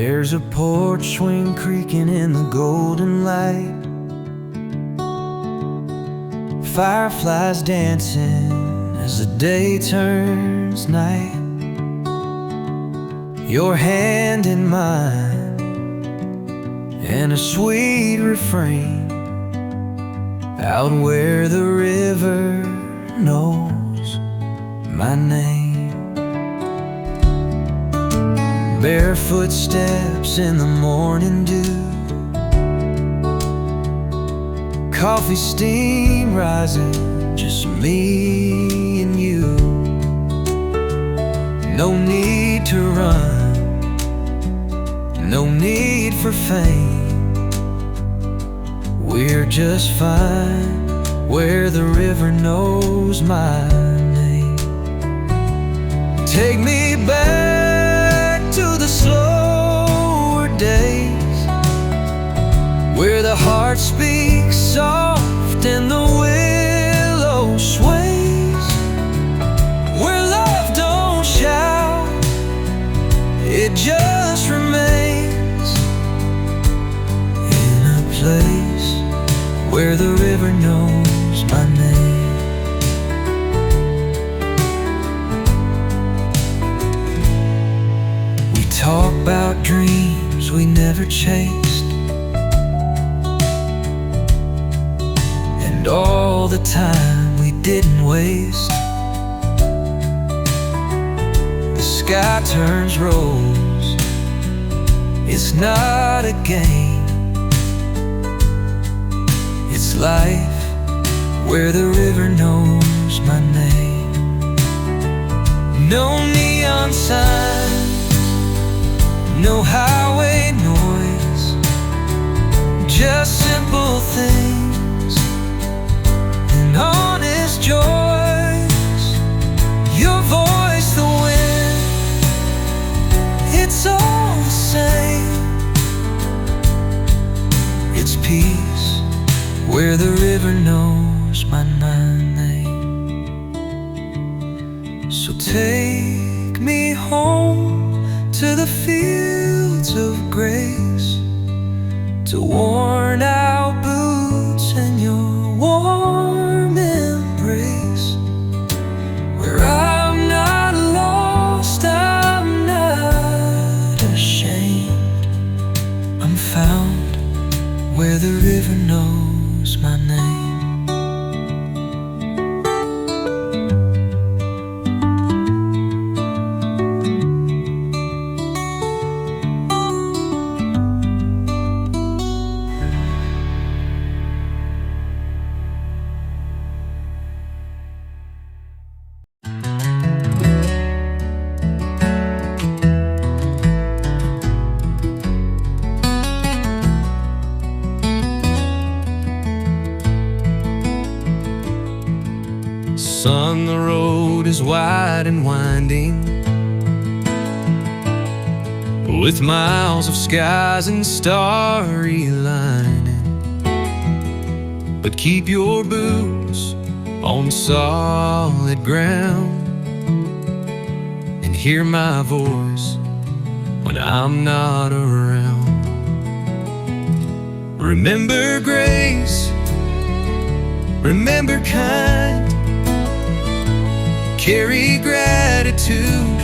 There's a porch swing creaking in the golden light, fireflies dancing as the day turns night. Your hand in mine, and a sweet refrain out where the river knows my name. Barefoot steps in the morning dew, coffee steam rising, just me and you. No need to run, no need for fame. We're just fine where the river knows my name. Take me back to the slower days, where the heart speaks soft and the willow sways, where love don't shout, it just remains in a place where the river knows my name. We talk about dreams we never chased, and all the time we didn't waste. The sky turns rose, it's not a game, it's life where the river knows my name. No neon signs, no highway noise, just simple things and honest joys. Your voice, the wind, it's all the same. It's peace where the river knows my name. So take me home to the fields of grace, to worn out boots and your warm embrace, where I'm not lost, I'm not ashamed. I'm found where the river knows my name. Son, the road is wide and winding, with miles of skies and starry lining. But keep your boots on solid ground, and hear my voice when I'm not around. Remember grace, remember kind, carry gratitude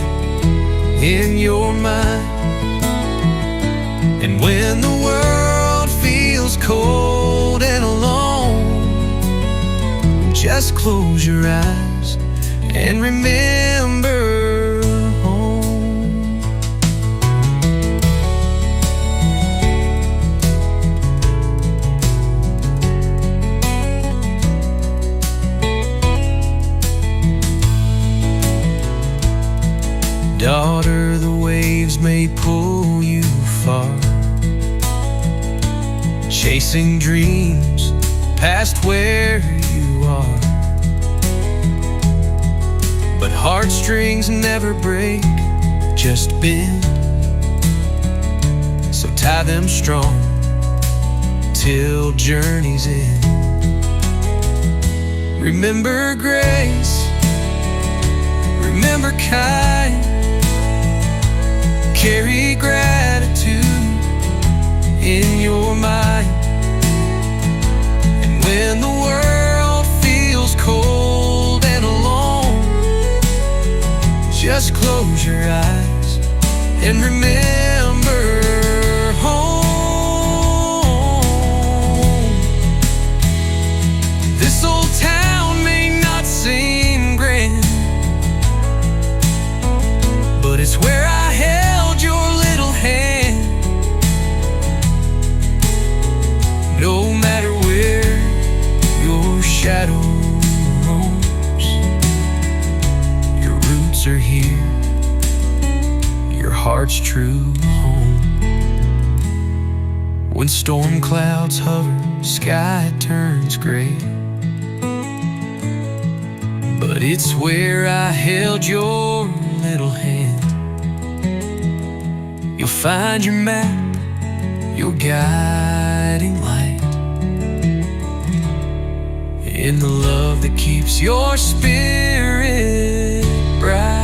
in your mind. And when the world feels cold and alone, just close your eyes and remember home. Daughter, the waves may pull you far, chasing dreams past where you are. But heartstrings never break, just bend. So tie them strong till journey's end. Remember grace, remember kind, carry gratitude in your mind. And when the world feels cold and alone, just close your eyes and remember home. This old town may not seem grand, but it's where I held your little hand. No matter where your shadow roams, your roots are here, your heart's true home. When storm clouds hover, sky turns gray, but it's where I held your little hand. You'll find your map, your guiding light, in the love that keeps your spirit bright.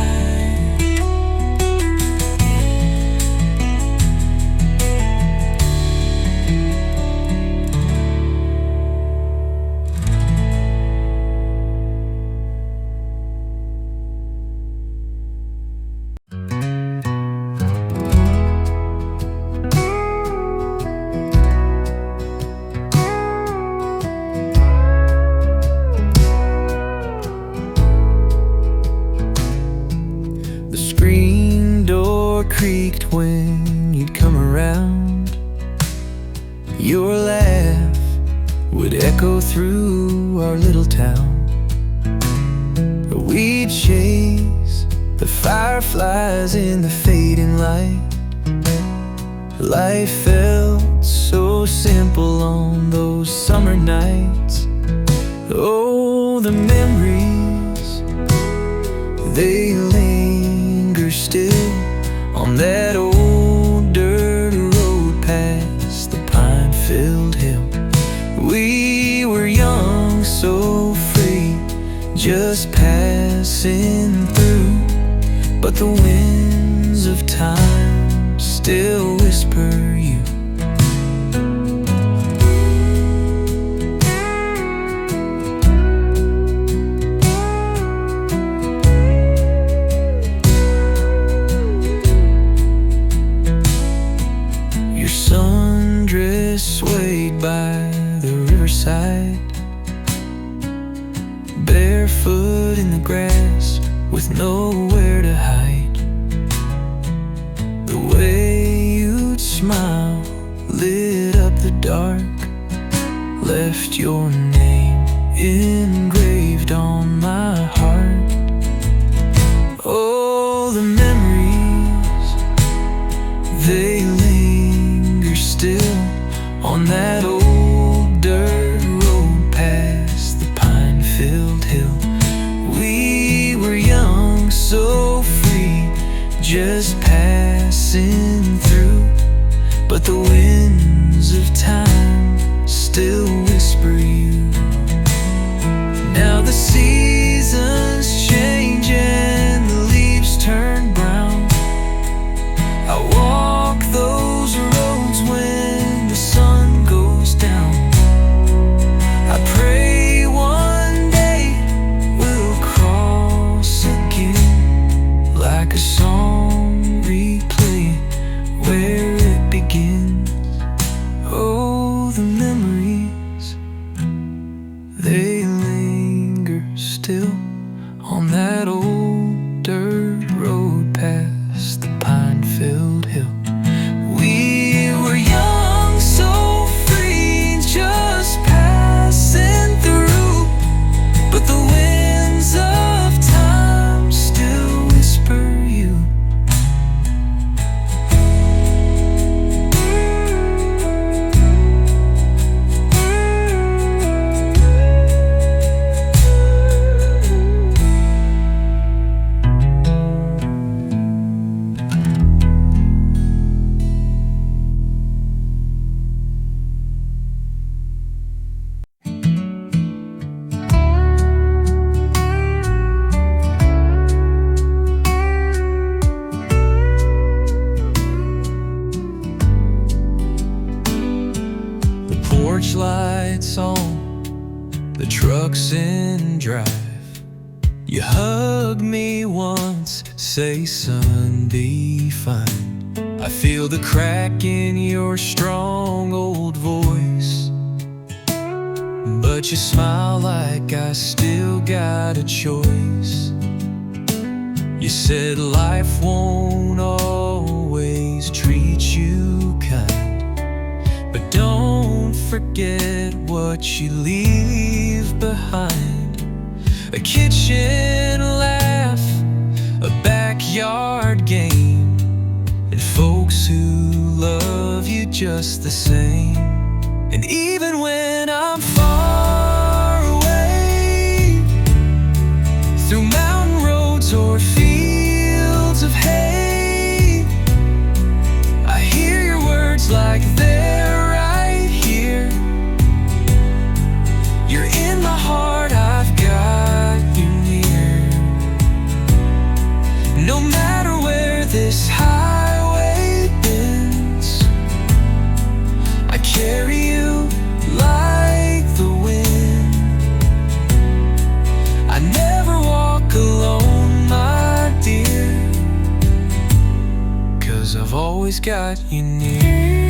Creaked when you'd come around. Your laugh would echo through our little town. We'd chase the fireflies in the fading light. Life felt so simple on those summer nights. Oh, the memories, they linger still on that old dirt road past the pine-filled hill. We were young, so free, just passing through, but the winds of time still whisper you. Swayed by the riverside, barefoot in the grass with nowhere to hide. The way you'd smile lit up the dark, left your name engraved on my heart. Oh, the memories, they linger still on that old dirt road past the pine-filled hill. We were young, so free, just passing through, but the winds of time still whisper you. Now the seasons change and the leaves turn brown. I walk those roads when the sun goes down. I pray one day we'll cross again, like a song replay where it begins. Oh, the memories, they linger still on that old dirt road past the pine-filled hill. We were young, so free, just passing through, but the winds of time still whisper you. You hug me once, say son, be fine. I feel the crack in your strong old voice, but you smile like I still got a choice. You said life won't always treat you kind, but don't forget what you leave behind. A kitchen laugh, a backyard game, and folks who love you just the same. And even when I'm far away, through mountain roads or fields of hay, I hear your words like they're right here. You're in my heart, I've got you near. No matter where this highway ends, I carry you like the wind. I never walk alone, my dear, 'cause I've always got you near.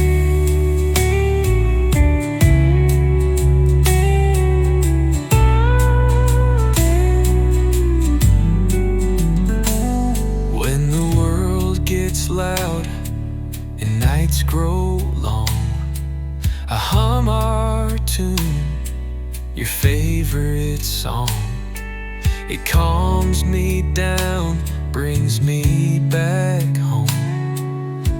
When the world gets loud and nights grow long, I hum our tune, your favorite song. It calms me down, brings me back home,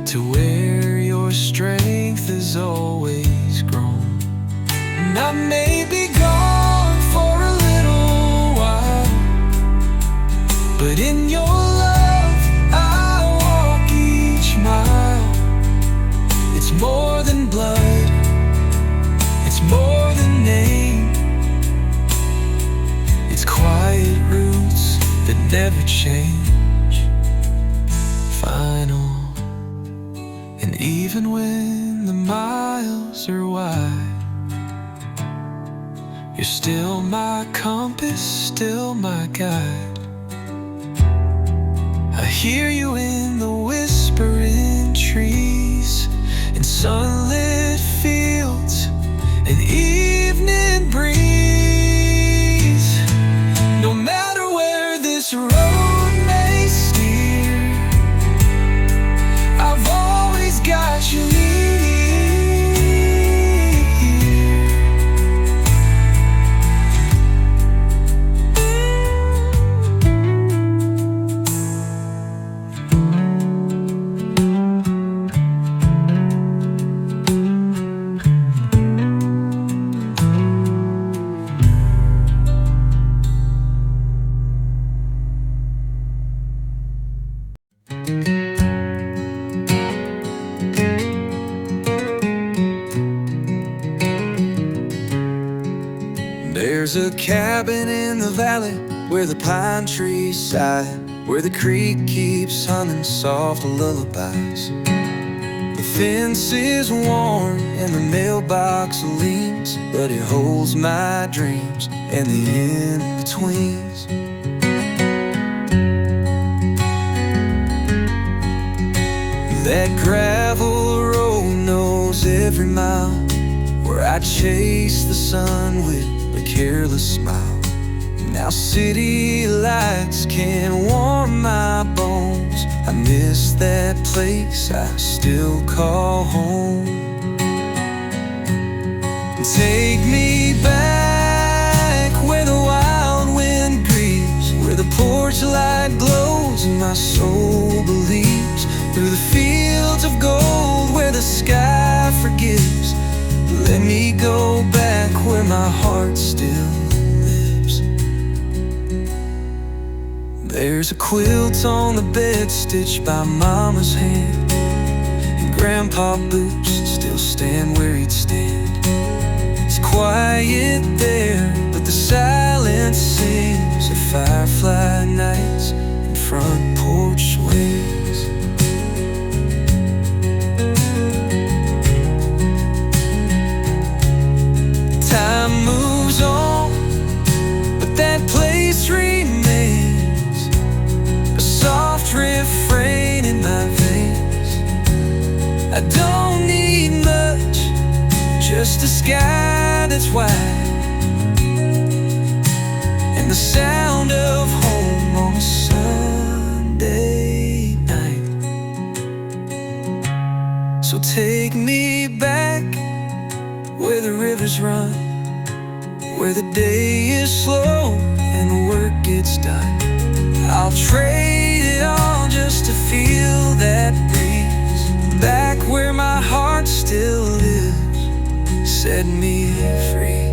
to where your strength has always grown. And I may be gone for a little while, but in your love I walk each mile. It's more than blood, it's more than name. It's quiet roots that never change, final. And even when the miles are wide, you're still my compass, still my guide. I hear you in the whispering trees, in sunlit fields, and evening breeze. No matter where this road may steer, I've always got you near. There's a cabin in the valley where the pine trees sigh, where the creek keeps humming soft lullabies. The fence is worn and the mailbox leans, but it holds my dreams and the in-betweens. That gravel road knows every mile, where I chase the sun with a careless smile. Now city lights can warm my bones. I miss that place I still call home. Take me back where the wild wind grieves, where the porch light glows and my soul believes. Through the fields of gold where the sky forgives. Let me go back where my heart still lives. There's a quilt on the bed stitched by Mama's hand, and Grandpa boots still stand where he'd stand. It's quiet there, but the silence sings of firefly nights and front porch swings. Time moves on, but that place remains. just a sky that's white, and the sound of home on a Sunday night. So take me back where the rivers run, where the day is slow and the work gets done. I'll trade it all just to feel that breeze, back where my heart still lives. Set me free.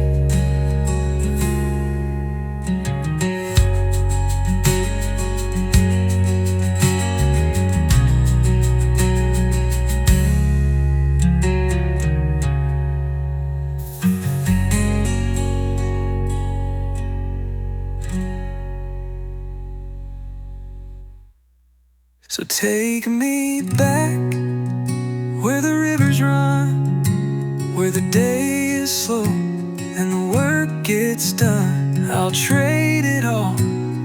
So take me back where the rivers run, where the day is slow and the work gets done. I'll trade it all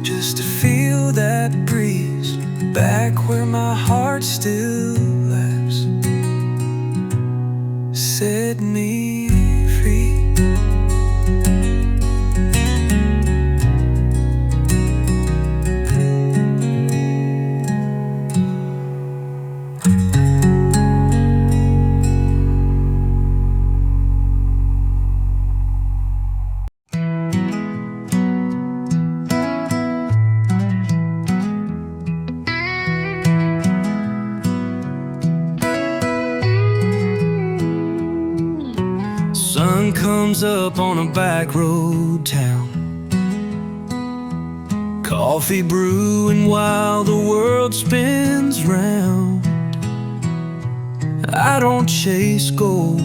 just to feel that breeze, back where my heart still laughs. Set me free. Sun comes up on a back road town, coffee brewing while the world spins round. I don't chase gold,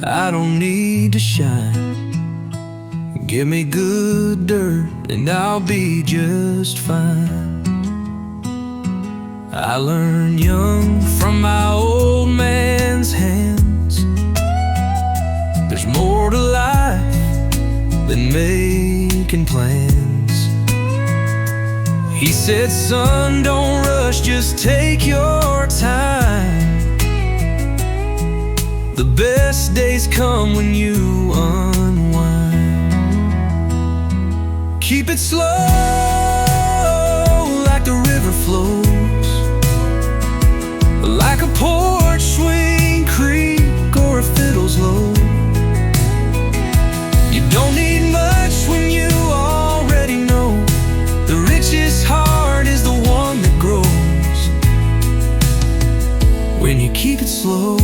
I don't need to shine. Give me good dirt and I'll be just fine. I learned young from my old man's hands. There's more to life than making plans. He said, son, don't rush, just take your time. The best days come when you unwind. Keep it slow, like the river flows, like a porch swing creak or a fiddle's low. You don't need much when you already know the richest heart is the one that grows when you keep it slow.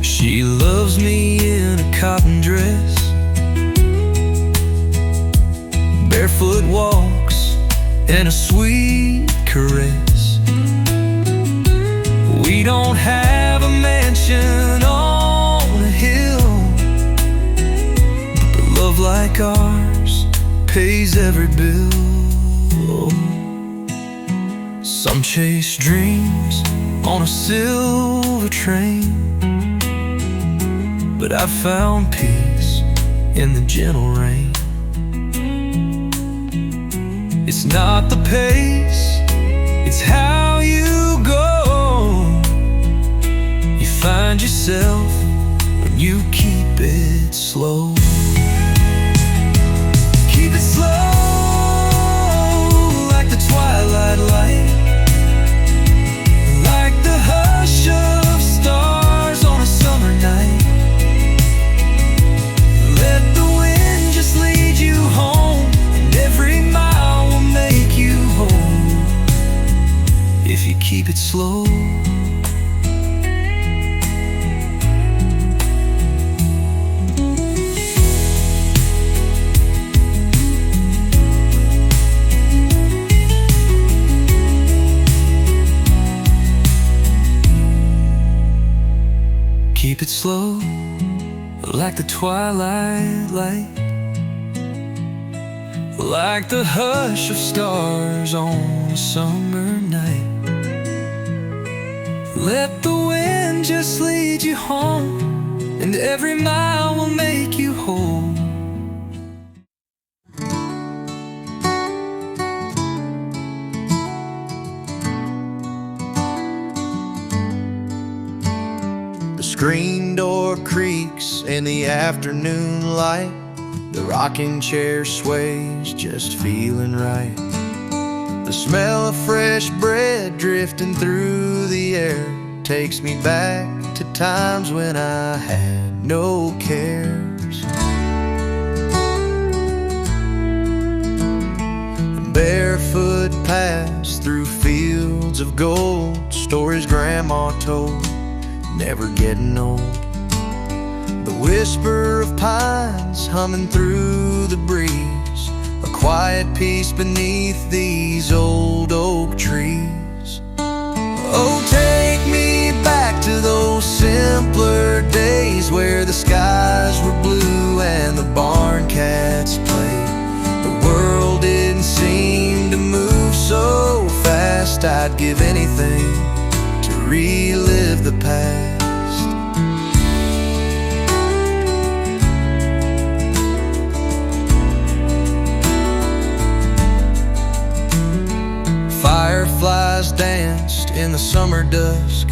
She loves me in a cotton dress, barefoot walks and a sweet caress. We don't have a mansion on a hill, but love like ours pays every bill. Some chase dreams on a silver train, but I found peace in the gentle rain. It's not the pace, it's how you go. You find yourself when you keep it slow. Keep it slow, like the twilight light, like the hush of stars on a summer night. Let the wind just lead you home, and every mile will make you home if you keep it slow. Keep it slow, like the twilight light, like the hush of stars on a summer night. Let the wind just lead you home, and every mile will make you whole. screen door creaks in the afternoon light. The rocking chair sways, just feeling right. The smell of fresh bread drifting through the air takes me back to times when I had no cares. Barefoot paths through fields of gold, stories grandma told, never getting old. The whisper of pines humming through the breeze, a quiet peace beneath these old oak trees. Oh, take me back to those simpler days where the skies were blue and the barn cats played. The world didn't seem to move so fast. I'd give anything to relive the past. Fireflies danced in the summer dusk,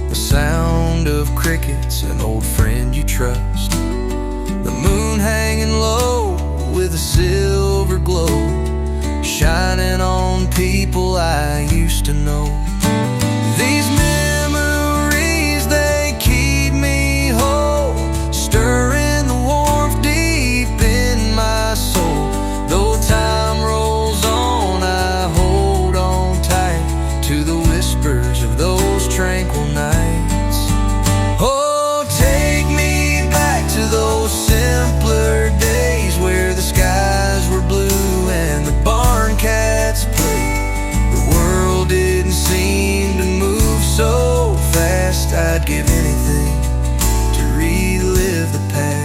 the sound of crickets, an old friend you trust. The moon hanging low with a silver glow, shining on people I used to know. These memories, they keep me whole, stirring the warmth deep in my soul. Though time rolls on, I hold on tight to the whispers of those tranquil nights. Oh, take me back to those simpler days where the skies were blue and the barn cats played. The world didn't seem to move so fast. I'd give anything to relive the past.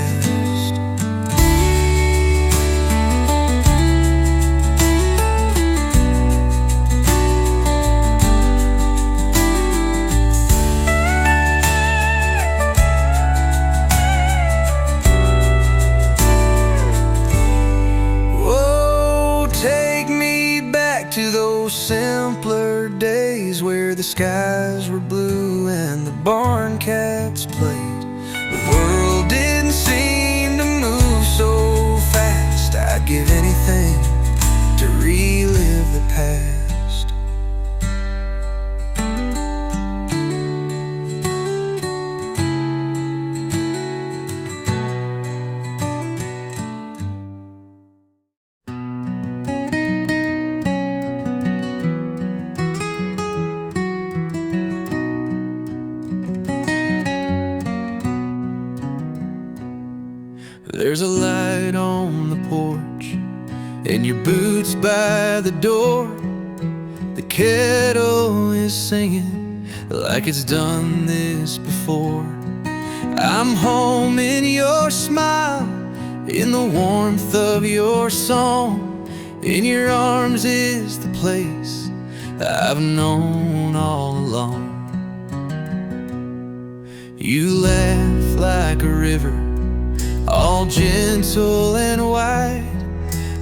To those simpler days where the skies were blue and the barn cats played. The world didn't seem to move so fast. I'd give anything to relive the past. There's a light on the porch, and your boots by the door. The kettle is singing like it's done this before. I'm home in your smile, in the warmth of your song. In your arms is the place I've known all along. You laugh like a river, all gentle and wide.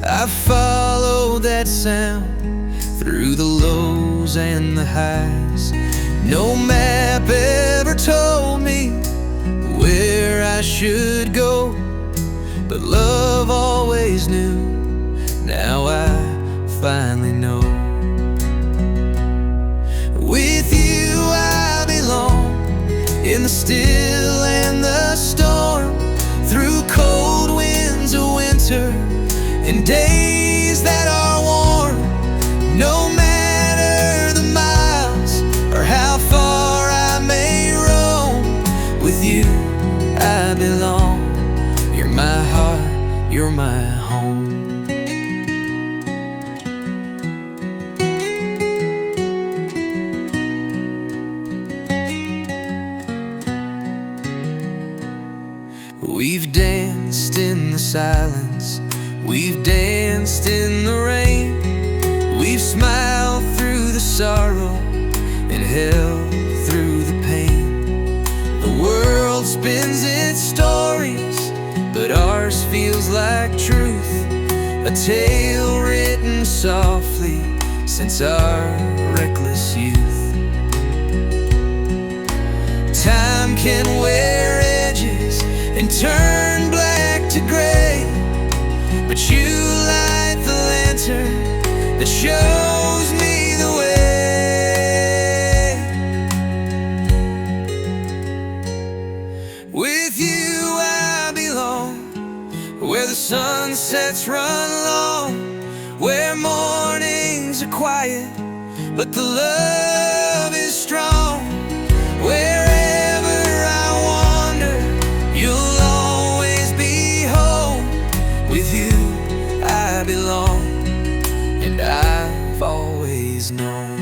I follow that sound through the lows and the highs. No map ever told me where I should go, but love always knew. Now I finally know. With you I belong, in the still and the storm, through cold winds of winter and days that are warm. No matter the miles or how far I may roam, with you I belong. You're my heart, you're my home. We've danced in the silence, we've danced in the rain. We've smiled through the sorrow and held through the pain. The world spins its stories, but ours feels like truth. A tale written softly since our reckless youth. Time can wear edges and turn black to gray, but you light the lantern that shows me the way. With you I belong, where the sunsets run long, where mornings are quiet but the love is strong. Wherever I wander, you'll always be home. With you I belong, and I've always known.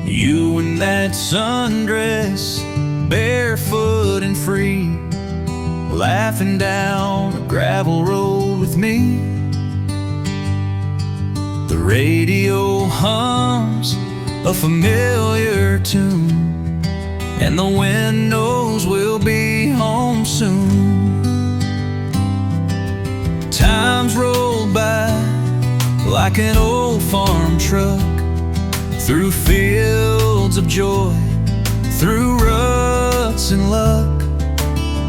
You in that sundress, barefoot and free, laughing down a gravel road with me. The radio hums a familiar tune, and the wind knows we'll be home soon. Times roll by like an old farm truck, through fields of joy, through ruts and luck.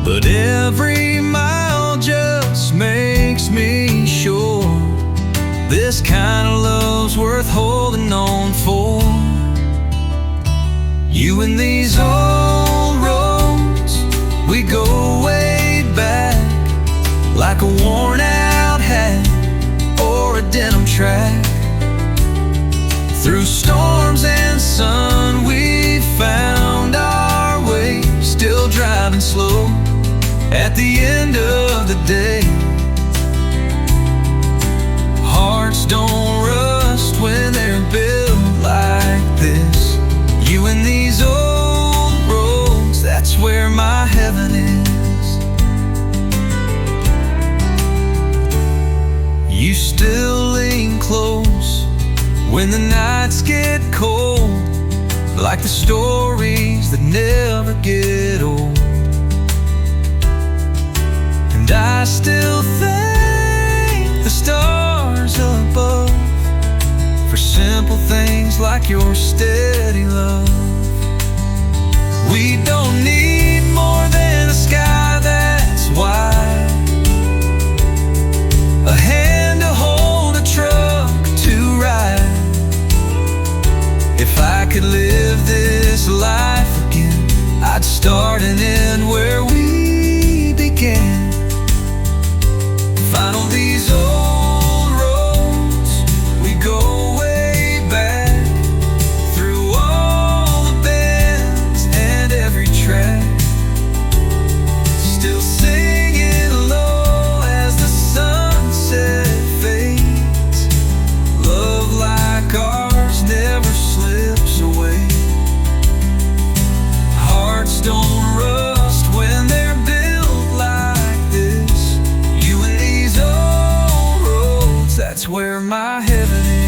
But every mile just makes me sure this kind of love's worth holding on for. You and these old roads, we go way back, like a worn out hat or a denim track. Through storms and sun, we found our way, still driving slow at the end of the day. Hearts don't rust when they're built like this. You and these old roads, that's where my heaven is. You still lean close when the nights get cold, like the stories that never get old. And I still thank the stars above for simple things like your steady love. We don't need more than a sky that's wide, a hand to hold, a truck to ride. If I could live this life again, I'd start and end where we began. Find all these old roads, we go way back, through all the bends and every track. Still singing low as the sunset fades. Love like ours never slips away. Hearts don't rust when they're built like this. You and these old roads, that's where my heaven is.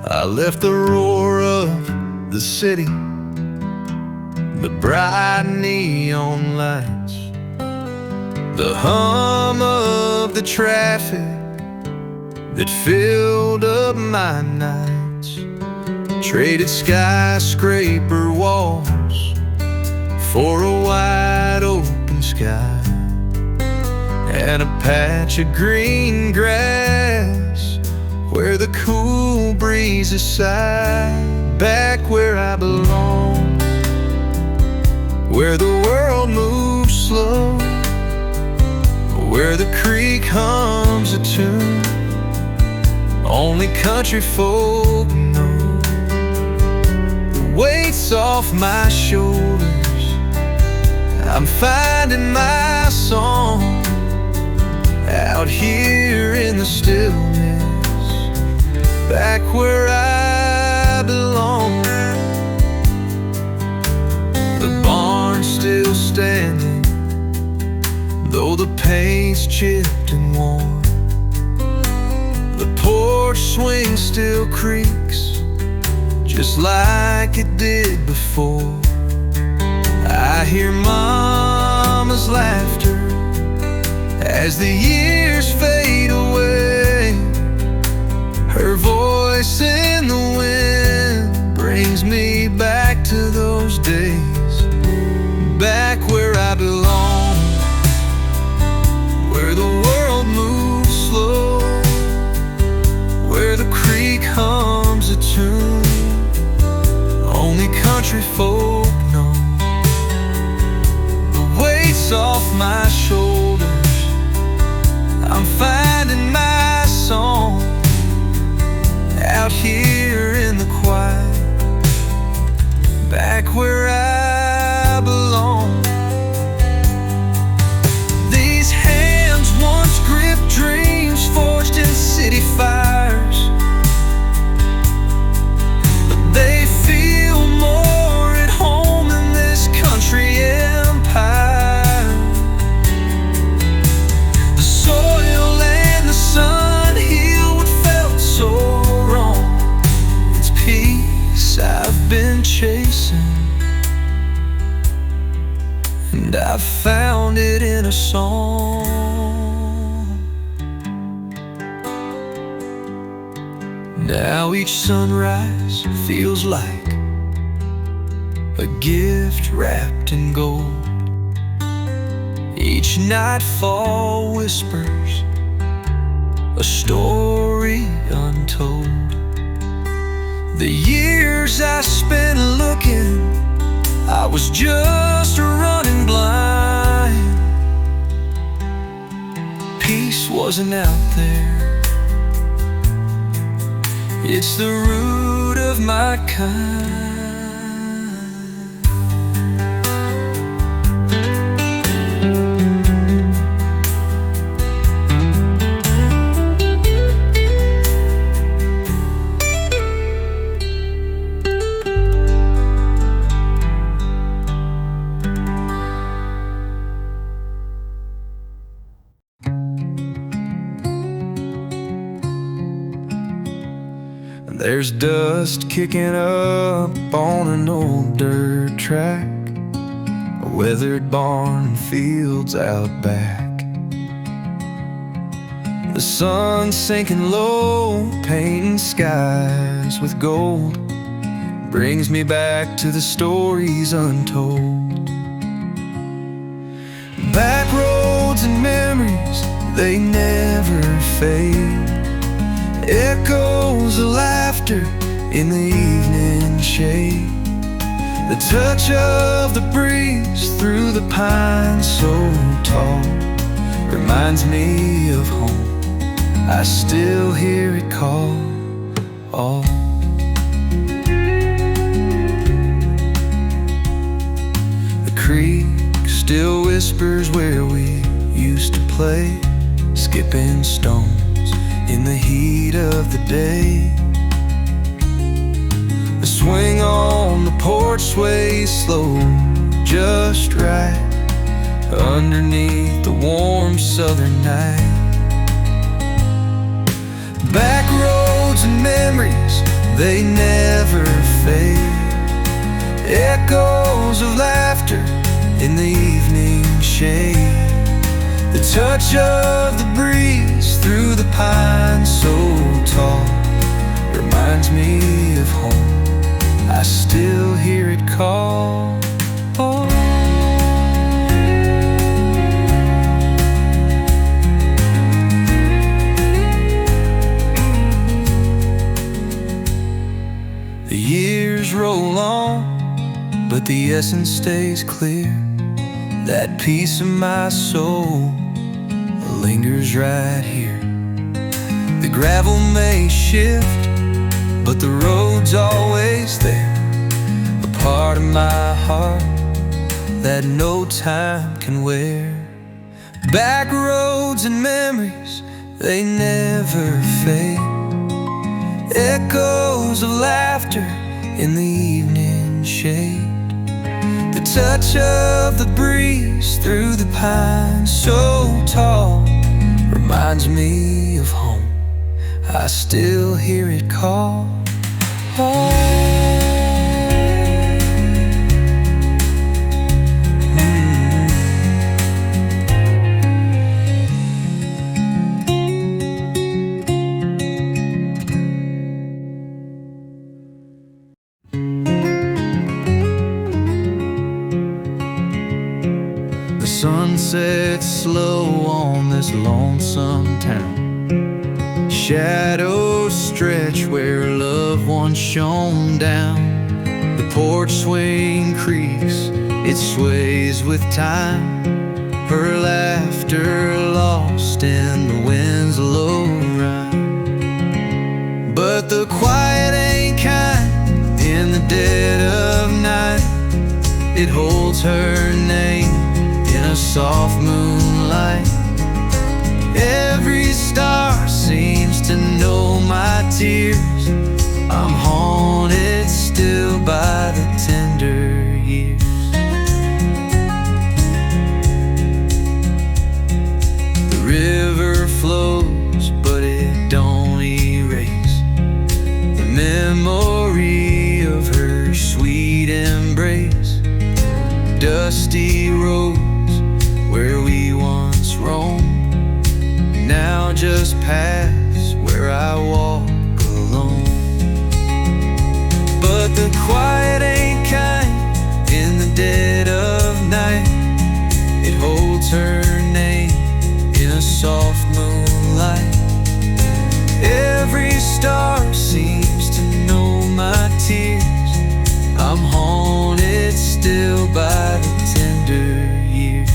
I left the roar of the city, the bright neon lights, the hum of the traffic that filled up my nights. Traded skyscraper walls for a wide open sky and a patch of green grass where the cool breezes sigh. Back where I belong, where the world moves slow, where the creek hums a tune only country folk know. The weight's off my shoulders, I'm finding my song. out here in the stillness, back where I belong. The barn's still standing, though the paint's chipped and worn. The porch swing still creaks, just like it did before. I hear Mama's laughter as the years fade away. Her voice in the wind brings me back to those days, back where I belong, where the world moves slow, where the creek hums a tune only country folk know. The weight's off my shoulders, I'm finding my song out here in the quiet, back where I belong. These hands once gripped dreams forged in city fires, but they feel more at home in this country empire. The soil and the sun heal what felt so wrong. It's peace I've been chasing, and I've found it in a song. Now each sunrise feels like a gift wrapped in gold. Each nightfall whispers a story untold. The years I spent looking, I was just running blind. Peace wasn't out there, it's the root of my kind. There's dust kicking up on an old dirt track, a weathered barn and fields out back. The sun sinking low, painting skies with gold, brings me back to the stories untold. Back roads and memories, they never fade. Echoes of laughter in the evening shade. The touch of the breeze through the pines so tall reminds me of home, I still hear it call. Oh, the creek still whispers where we used to play, skipping stones in the heat of the day. The swing on the porch sways slow, just right, underneath the warm southern night. Back roads and memories, they never fade. Echoes of laughter in the evening shade. The touch of the breeze through the pines so tall reminds me of home, I still hear it call. Oh. The years roll on, but the essence stays clear. That piece of my soul lingers right here. The gravel may shift, but the road's always there. A part of my heart that no time can wear. Back roads and memories, they never fade. Echoes of laughter in the evening shade. The touch of the breeze through the pines so tall reminds me of home. I still hear it call. The sun sets slow on this lonesome town. Shadows stretch where loved ones shone down. The porch swing creaks, it sways with time. Her laughter lost in the wind's low rhyme. But the quiet ain't kind in the dead of night. It holds her name in a soft moonlight. Every star seems to know my tears. I'm haunted still by the tender years. The river flows, but it don't erase the memory of her sweet embrace. Dusty roads where we once roamed now just pass where I walk alone. But the quiet ain't kind in the dead of night. It holds her name in a soft moonlight. Every star seems to know my tears. I'm haunted still by the tender years.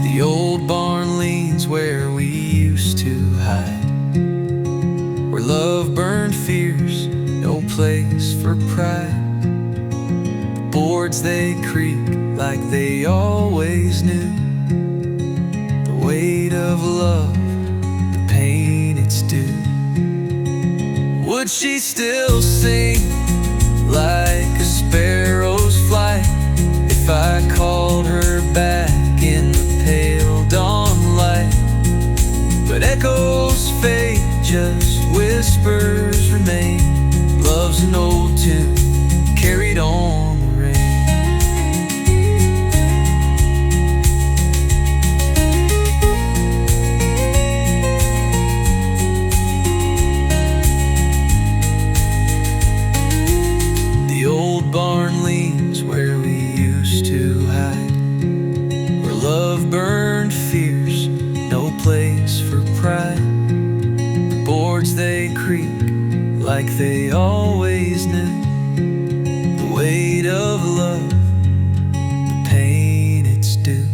The old barn leans where we used to hide, where love burned fierce, no place for pride. The boards they creak like they always knew. The weight of love, the pain it's due. Would she still sing like a sparrow's flight if I called her back in the pale dawn light? But echoes fade, just whispers remain. Love's an old tune carried on the rain. The old barn leans where we used to hide, where love burned fierce, no place for pride. The boards they creak like they always knew. The weight of love, the pain it's due.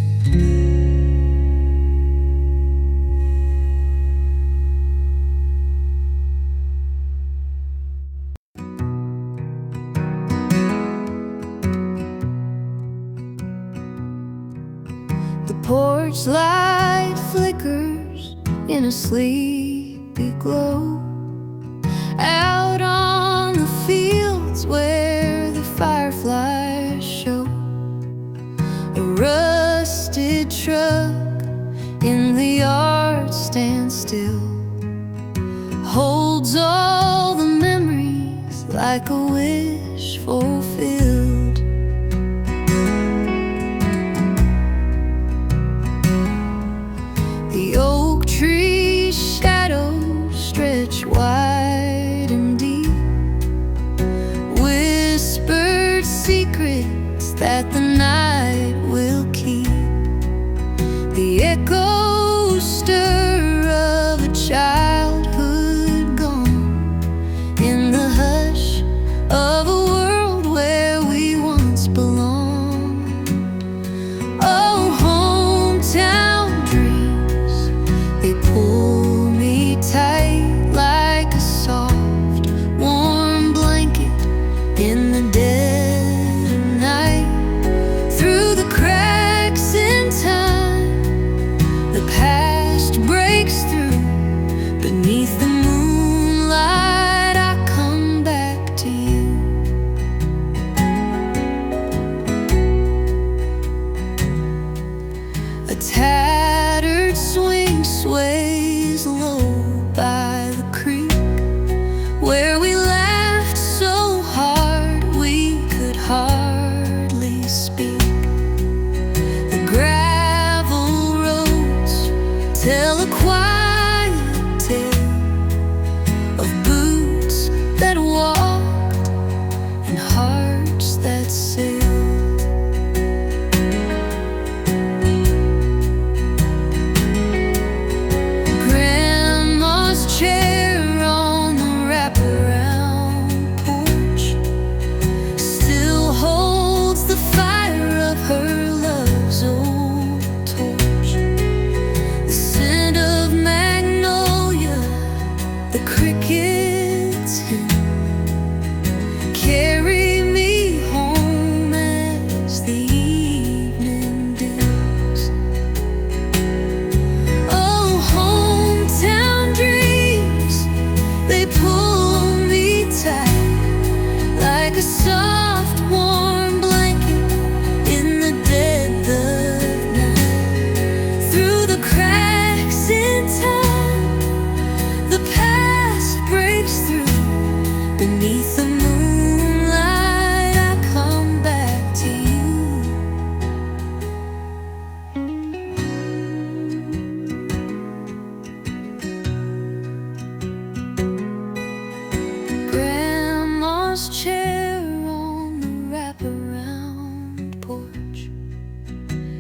The porch light flickers in a sleepy glow. Out on the fields where the fireflies show. A rusted truck in the yard stands still, holds all the memories like a wish fulfilled. The oak tree shadows stretch wide and deep, whispered secrets that the night will keep. The echoes stir of a childhood gone in the hush of a world where we once always low by the creek, where we laughed so hard we could hardly speak. The gravel roads tell a quiet tale of boots that walked and hearts that sailed. Carry me home as the evening dims. Oh, hometown dreams, they pull me tight like a soft warm blanket in the dead of night. Through the cracks in time, the past breaks through. Beneath the moonlight, I come back to you. Grandma's chair on the wraparound porch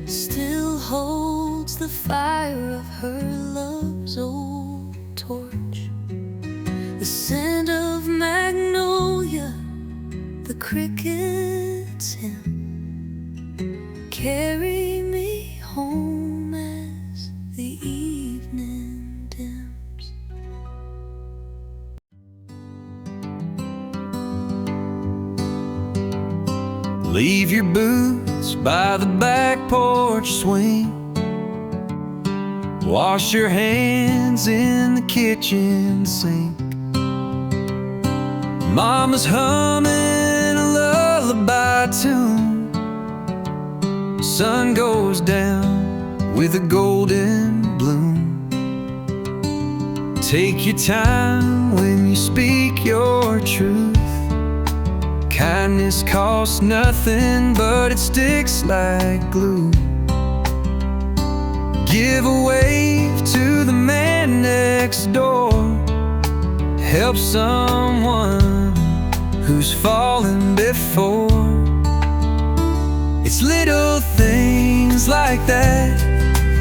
still holds the fire of her love's old torch. The scent of magnolia, the crickets hymn, carry me home as the evening dims. Leave your boots by the back porch swing. Wash your hands in the kitchen sink. Mama's humming a lullaby tune. Sun goes down with a golden bloom. Take your time when you speak your truth. Kindness costs nothing, but it sticks like glue. Give a wave to the man next door. Help someone who's fallen before. It's little things like that.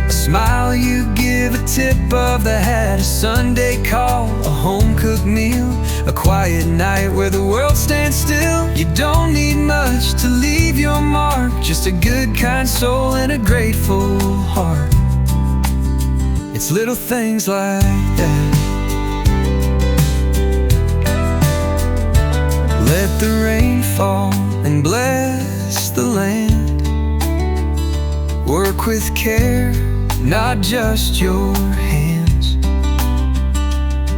A smile you give, a tip of the hat, a Sunday call, a home-cooked meal, a quiet night where the world stands still. You don't need much to leave your mark, just a good, kind soul and a grateful heart. It's little things like that. Let the rain fall and bless the land. Work with care, not just your hands.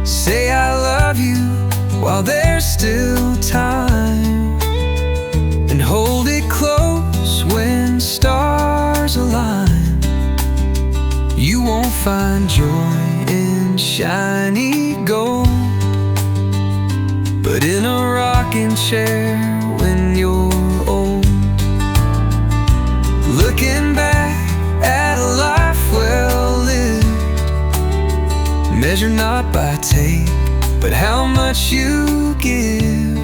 Say I love you while there's still time, and hold it close when stars align. You won't find joy in shiny gold, but in a rocking chair when you're old. Looking back at a life well lived, measure not by take, but how much you give.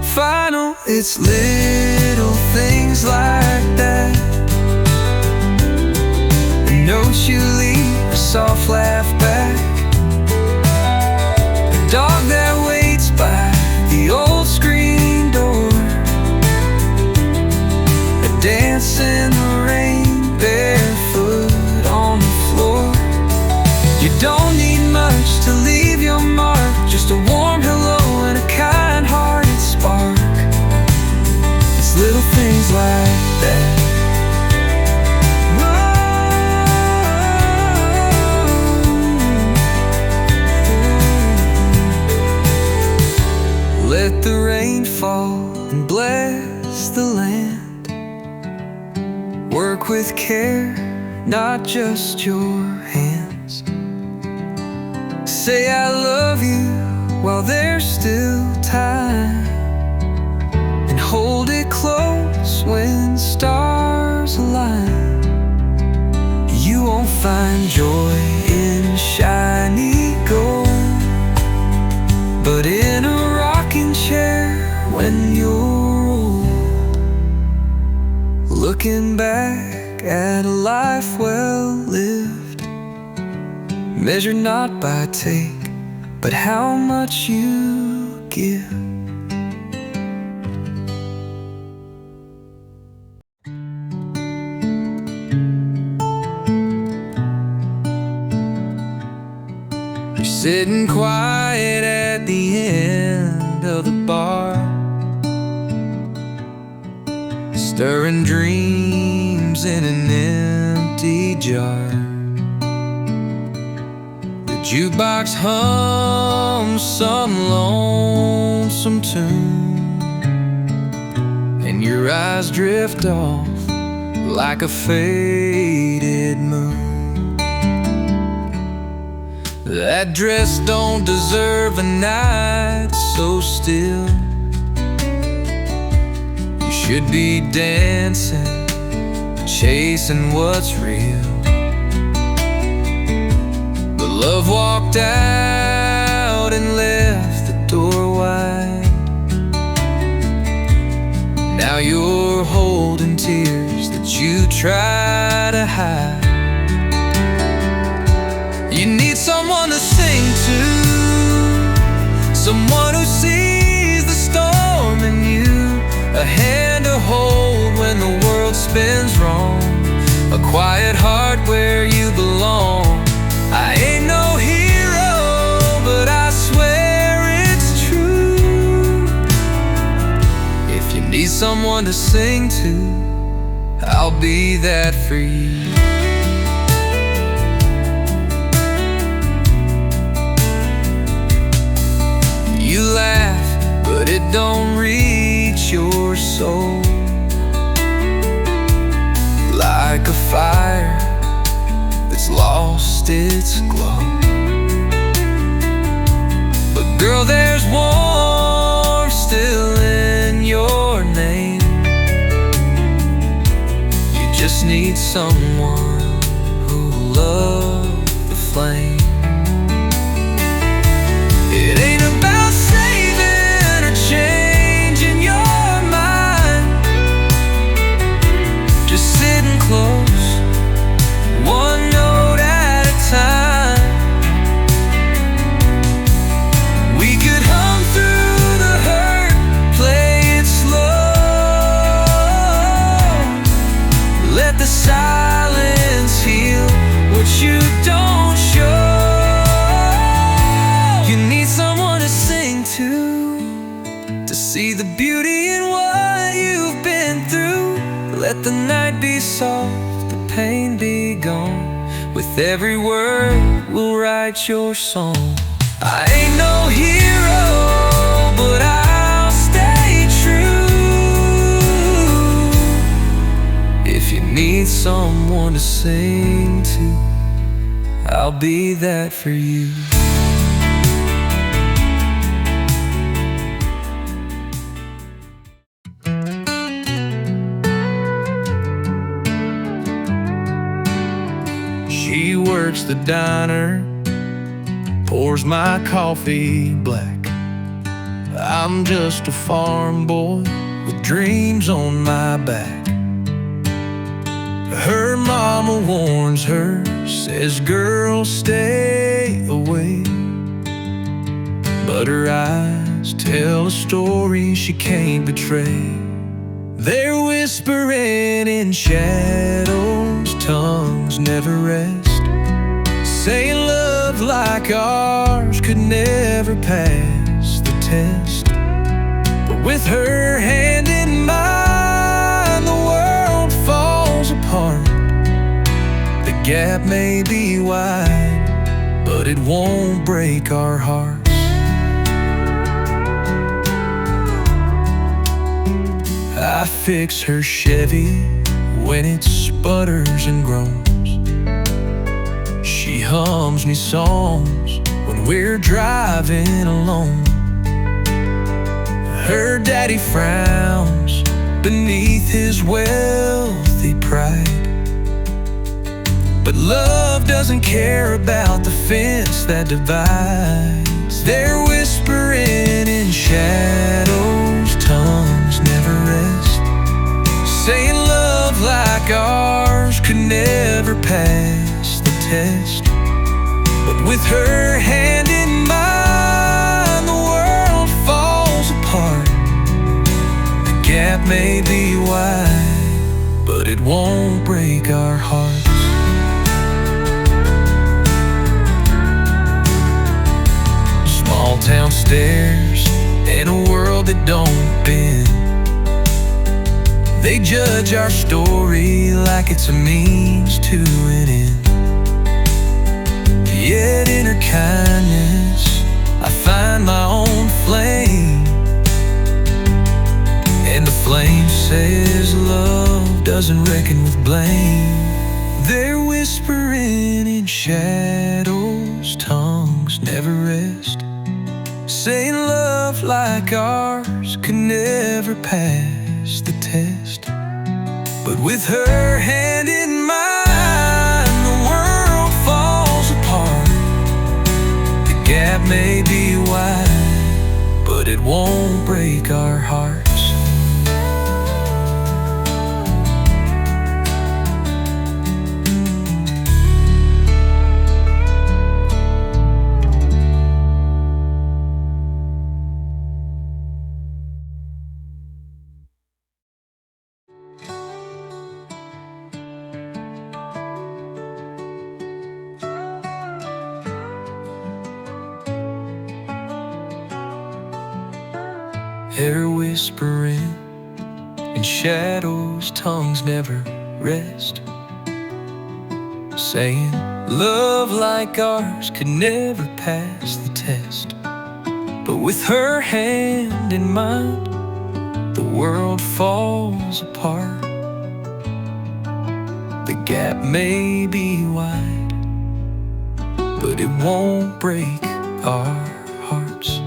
Final, it's little things like that. A note you leave, a soft laugh back, a dog that waits by the old screen door, a dance in the rain, barefoot on the floor. You don't need much to leave your mark, just a warm hello and a kind-hearted spark. It's little things like that. Let the rain fall and bless the land. Work with care, not just your hands. say I love you while there's still time, and hold it close when stars align. You won't find joy in shiny gold, but in a rocking chair when you're old. Looking back at a life well lived, measured not by take, but how much you give. You're sitting quiet at the end of the bar, stirring dreams in an empty jar. The jukebox hums some lonesome tune, and your eyes drift off like a faded moon. That dress don't deserve a night so still. You should be dancing, chasing what's real. But love walked out and left the door wide. Now you're holding tears that you try to hide. You need someone to sing to, someone who sees the storm in you, a hand to hold when the world spins wrong, a quiet heart where you belong. I ain't no hero, but I swear it's true. If you need someone to sing to, I'll be that for you. You laugh, but it don't reach your soul, like a fire that's lost its glow. But girl, there's warmth still in your name. You just need someone who'll love the flame. It ain't about saving or changing your mind, just sitting close, one note at a time. We could hum through the hurt, play it slow, let the silence heal what you don't show. You need someone to sing to see the beauty in what you've been through. Let the night be soft, the pain be gone. With every word, we'll write your song. I ain't no hero, but I'll stay true. If you need someone to sing to, I'll be that for you. She works the diner, pours my coffee black. I'm just a farm boy with dreams on my back. Her mama warns her, says girl stay away, but her eyes tell a story she can't betray. They're whispering in shadows, tongues never rest, saying love like ours could never pass the test. But with her hand in mine, the world falls apart. The gap may be wide, but it won't break our hearts. I fix her Chevy when it sputters and groans. She hums me songs when we're driving alone. Her daddy frowns beneath his wealthy pride, but love doesn't care about the fence that divides. They're whispering in shadows, tongues never rest, saying love like ours could never pass the test. But with her hand in mine, the world falls apart. The gap may be wide, but it won't break our hearts. Small town stairs in a world that don't bend, they judge our story like it's a means to an end. Yet in her kindness I find my own flame, and the flame says love doesn't reckon with blame. They're whispering in shadows, tongues never rest, saying love like ours could never pass the test. But with her hand in mine, the world falls apart. The gap may be wide, but it won't break our hearts. They're whispering in shadows, tongues never rest, saying love like ours could never pass the test. But with her hand in mine, the world falls apart. The gap may be wide, but it won't break our hearts.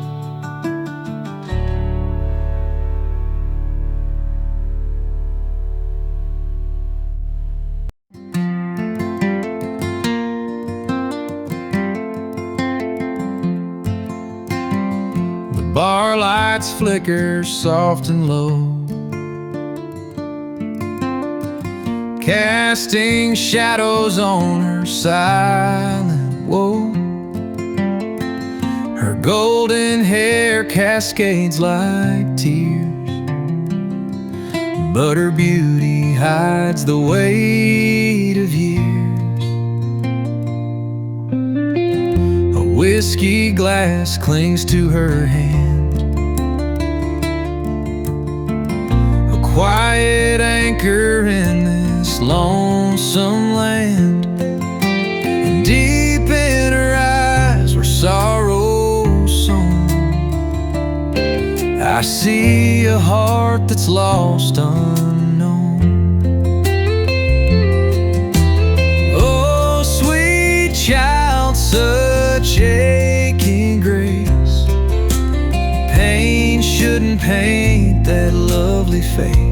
Bar lights flicker soft and low, casting shadows on her silent woe. Her golden hair cascades like tears, but her beauty hides the weight of years. A whiskey glass clings to her hand, quiet anchor in this lonesome land. And deep in her eyes where sorrow's sown, I see a heart that's lost unknown. Oh, sweet child, such aching grace, pain shouldn't paint that lovely face.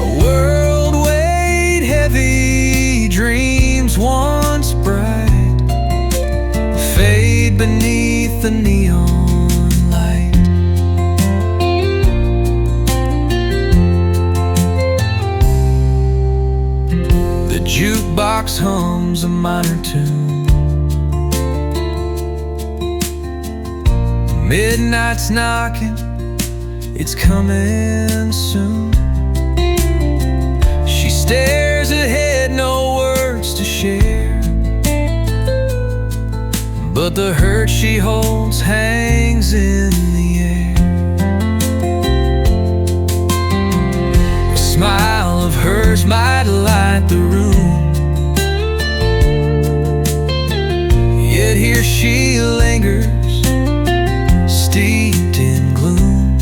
A world weighed heavy, dreams once bright, fade beneath the neon light. The jukebox hums a minor tune, midnight's knocking, it's coming soon. She stares ahead, no words to share, but the hurt she holds hangs in the air. A smile of hers might light the room, yet here she lingers, steeped in gloom.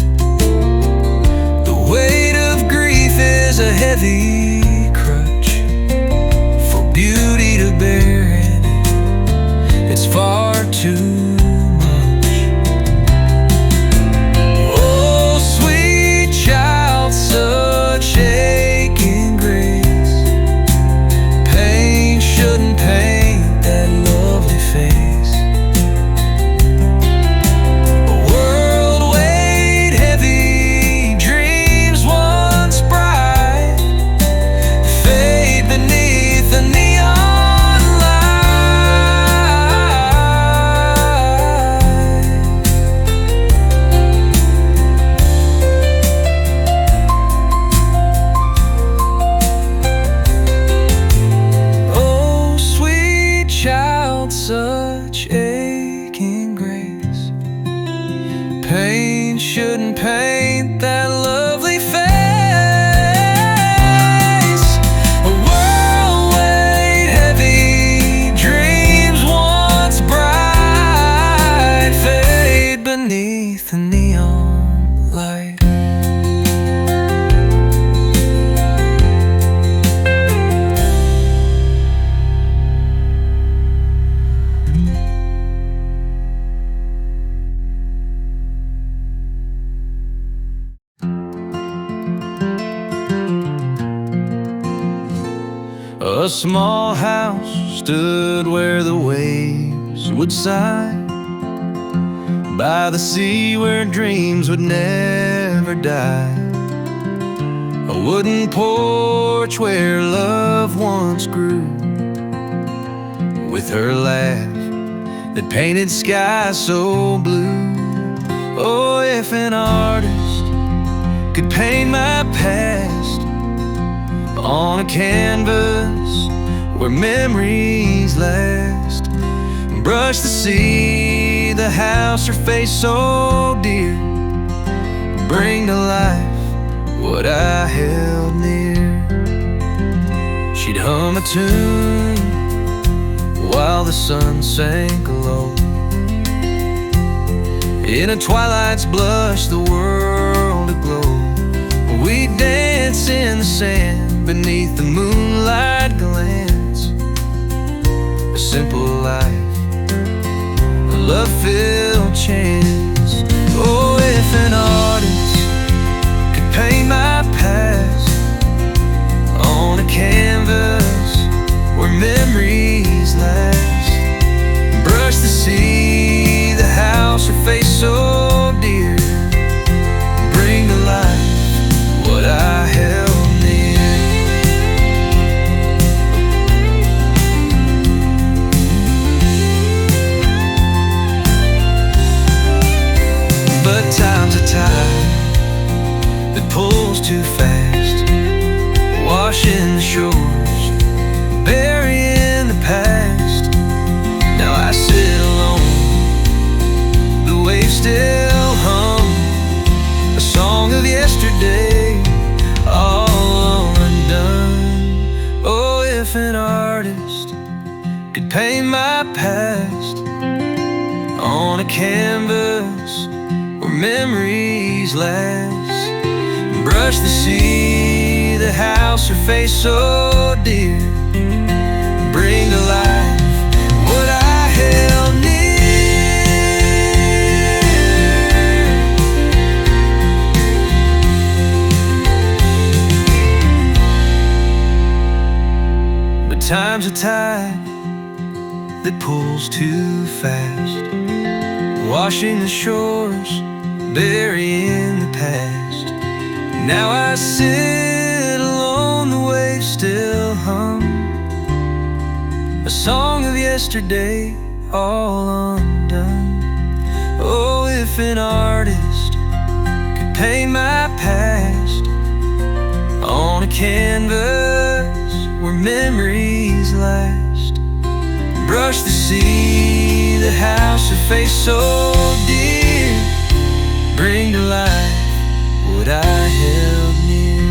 The weight of grief is a heavy crutch for beauty to bear it. it's far too much. Oh, sweet child, such aching grace. Pain shouldn't paint that lovely face. A world weighed heavy, dreams once bright, fade beneath the neon light. Oh, sweet child, such aching grace. Pain shouldn't paint that lovely face. A world weighed heavy, dreams once bright, fade beneath the neon light. A small house stood where the waves would sigh, by the sea where dreams would never die. A wooden porch where love once grew, with her laugh that painted skies so blue. Oh, if an artist could paint my past on a canvas where memories last, brush the sea, the house, her face so dear, bring to life what I held near. She'd hum a tune while the sun sank low. In a twilight's blush, the world aglow. We'd dance in the sand beneath the moonlight glance. A simple life, a love-filled chance. Oh, if an artist could paint my past on a canvas where memories last, brush the sea, the house, her face so dear, bring to life what I held near. But time's a tide that pulls too fast, washing the shores, burying the past. Now I sit alone, the waves still hum a song of yesterday, all undone. Oh, if an artist could paint my past on a canvas where memories last, brush the sea, the house, her face so dear, bring to life what I held near. But time's a tide that pulls too fast, washing the shores, burying the past. Now I sit alone, the waves still hum a song of yesterday, all undone. Oh, if an artist could paint my past on a canvas where memories last, brush the sea, the house, her face so dear, bring to life what I held near.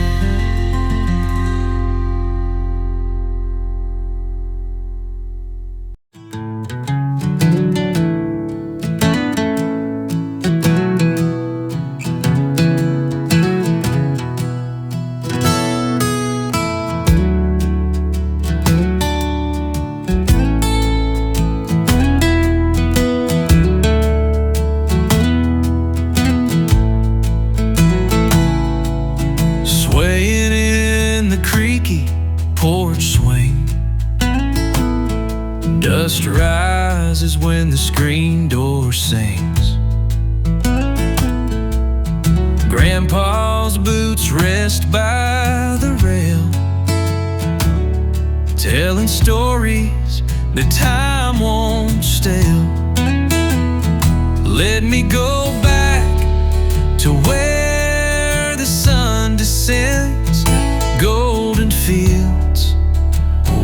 Dust rises when the screen door sings. Grandpa's boots rest by the rail, telling stories that time won't stale. Let me go back to where the sun descends, golden fields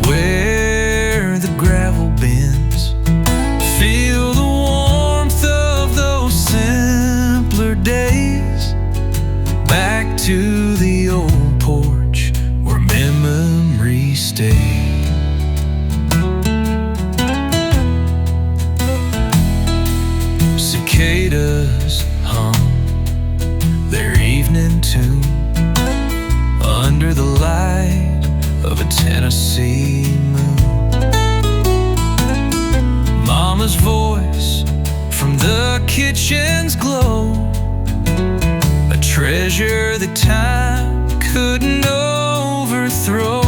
where the gravel bends. Feel the warmth of those simpler days, back to the old porch where memories stay. Cicadas hum their evening tune under the light of a Tennessee moon. Mama's voice from the kitchen's glow, a treasure that time couldn't overthrow.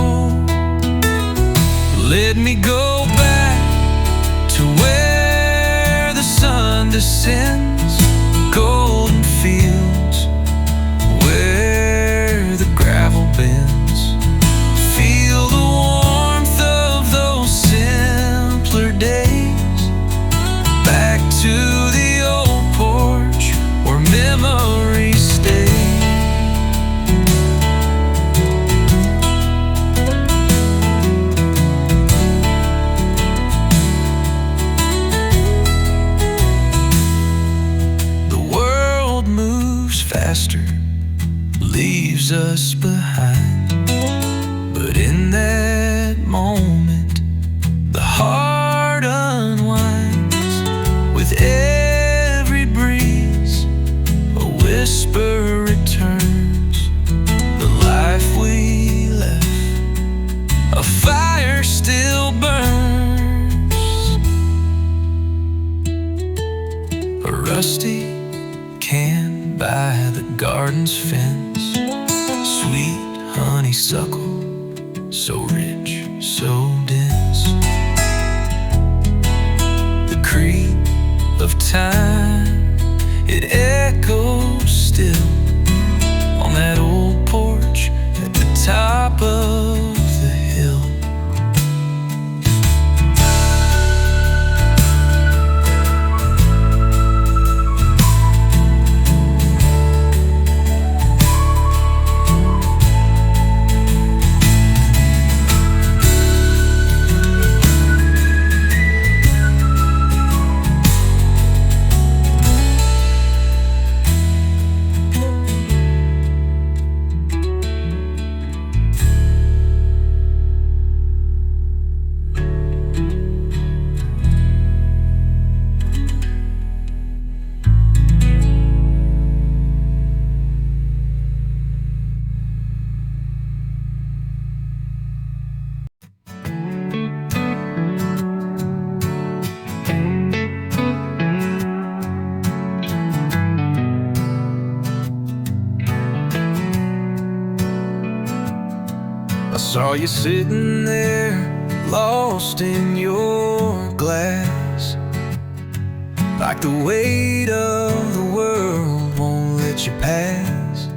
Let me go back to where the sun descends, golden fields where the gravel bends. Feel the warmth of those simpler days, back to the old porch where memories stay. Faster, leaves us behind, but in that moment the heart unwinds. With every breeze a whisper returns, the life we left, a fire still burns. A rusty can by the garden's fence, sweet honeysuckle, so rich, so dense. The creep of time, it echoes still on that old porch at the top of the hill. I saw you sitting there, lost in your glass, like the weight of the world won't let you pass.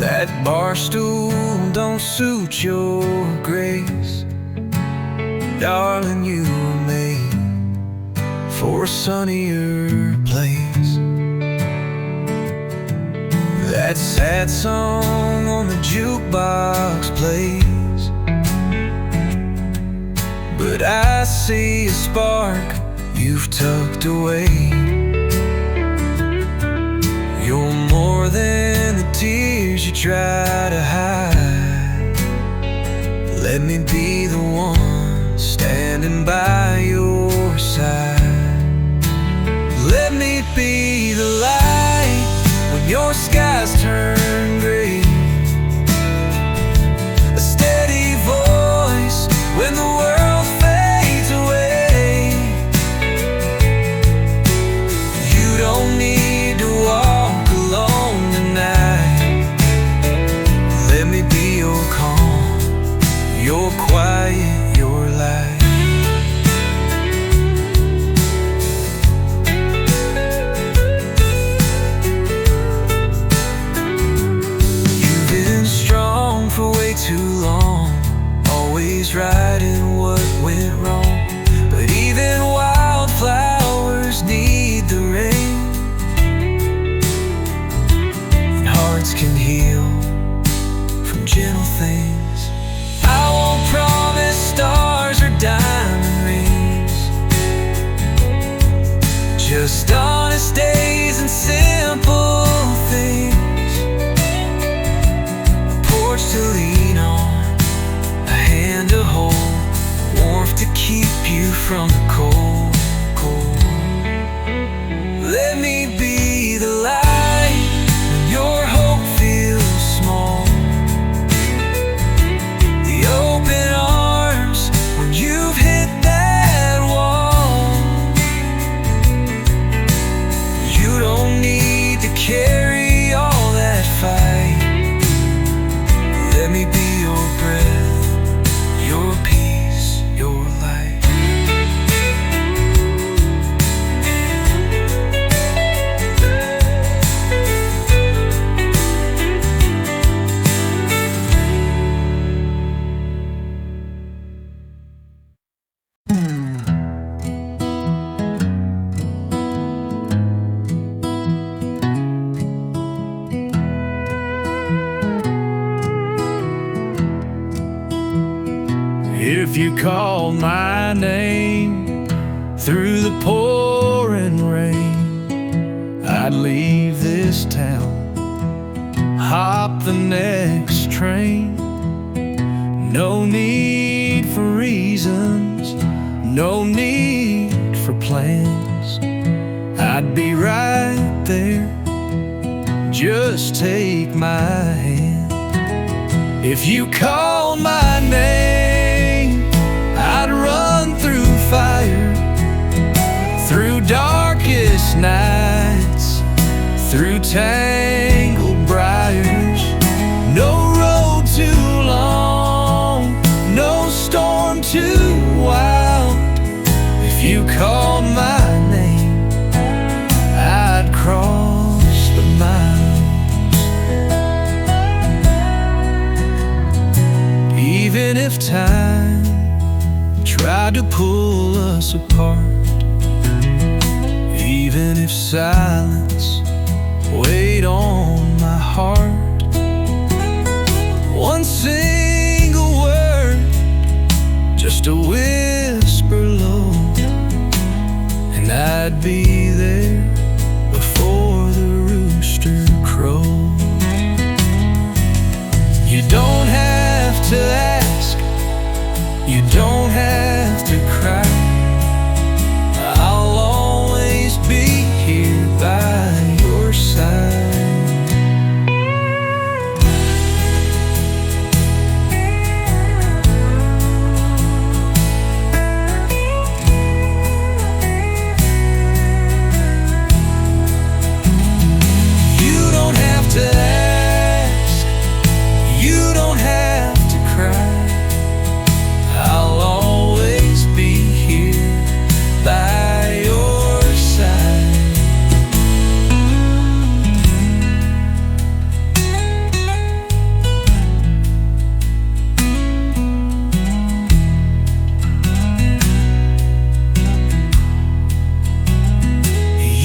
That bar stool don't suit your grace, darling, you were made for a sunnier place. That sad song on the jukebox plays, but I see a spark you've tucked away. You're more than the tears you try to hide. Let me be the one standing by your side. Let me be the light when your skies turn gray, a steady voice when the world fades away. You don't need to walk alone tonight. Let me be your calm, your quiet, your light. went wrong. But even wildflowers need the rain, and hearts can heal from gentle things. I won't promise stars or diamond rings, just honest days and simple things. A porch to lean on, a hand to hold, warmth to keep you from the cold, cold. Let me be the light when your hope feels small, the open arms when you've hit that wall. You don't need to carry all that fight. Let me be your breath, your peace, your light. If you called my name through the pouring rain, I'd leave this town, hop the next train. No need for reasons, no need for plans. I'd be right there, just take my hand. If you called my name, I'd run through fire, through darkest nights, through tangled briars. No road too long, no storm too wild. If you called my name, I'd cross the miles. Even if time tried to pull us apart, even if silence weighed on my heart, one single word, just a whisper low, and I'd be there before the rooster crowed. You don't have to ask, you don't have to cry. I'll always be here by your side. You don't have to ask, you don't have to cry. I'll always be here by your side.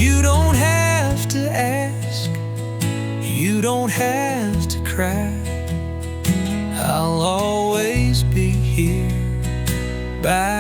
You don't have to ask, you don't have to cry. I'll always be here by